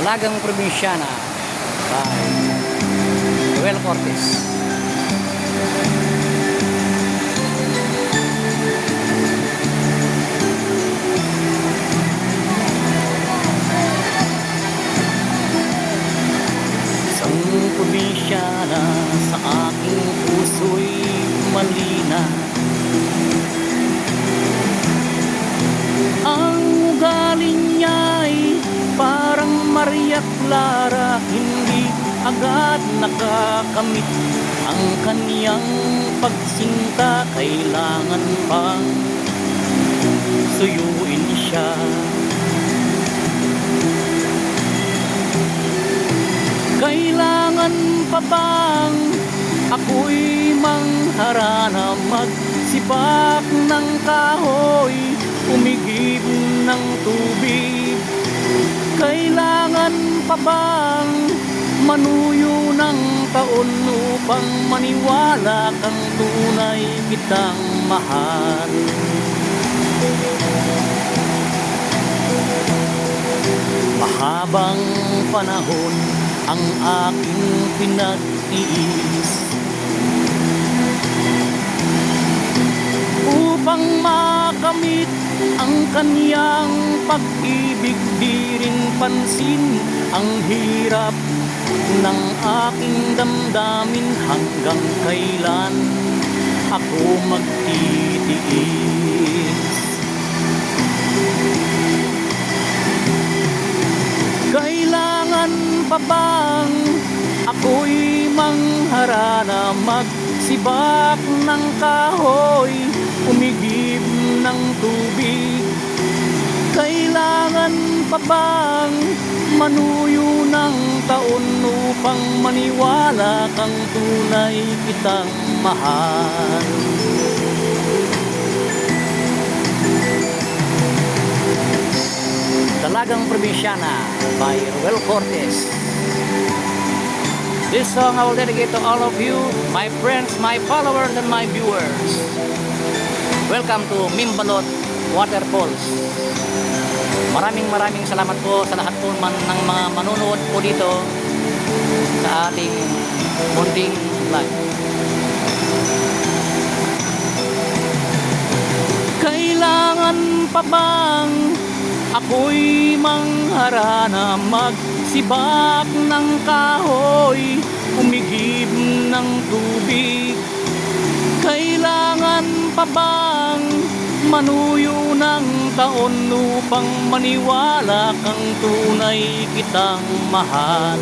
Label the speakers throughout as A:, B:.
A: Dalagang Probinsyana by Ruel Cortez. Isang probinsyana sa aking puso'y malina. Ang ugali niya'y parang Maria Clara, hindi agad nakakamit ang kaniyang pagsinta. Kailangan pang suyuin siya. Kailangan pa bang ako'y mangharana, magsibak ng kahoy, umigib ng tubig? Kailangan pa bang manuyo ng taon upang maniwala kang tunay kitang mahal? Mahabang panahon ang aking pinag-iis upang makamit ang kaniyang pag-ibig. Di rin pansin ang hirap ng aking damdamin. Hanggang kailan ako magtitiis? Kailangan pa bang ako'y mangharana, magsibak ng kahoy, umigib ng tubig? Kailangan pa bang manuyo ng taon upang maniwala kang tunay kitang mahal? Dalagang Probinsyana by Ruel Cortez. This song I will dedicate to all of you, my friends, my followers, and my viewers. Welcome to Mimbalot Waterfalls. Maraming salamat po sa lahat po ng mga manunood po dito sa ating munting live. Kailangan pa bang ako'y mangharana, magsibak ng kahoy, umigib ng tubig? Kailangan pa bang manuyo ng taon upang maniwala kang tunay kitang mahal?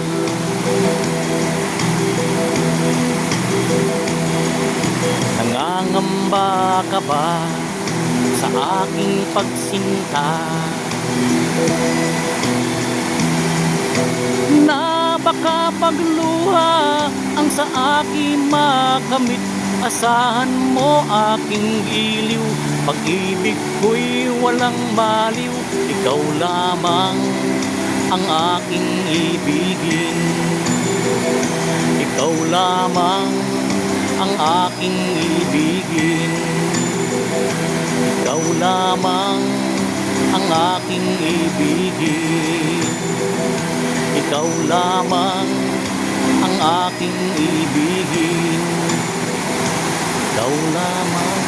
A: Nangangamba ka ba sa aking pagsinta, na baka pagluha ang sa aking makamit? Asahan mo aking giliw, pag-ibig ko'y walang baliw. Ikaw lamang ang aking ibigin, ikaw lamang ang aking ibigin, ikaw lamang ang aking ibigin, ikaw lamang ang aking ibigin, ikaw lamang.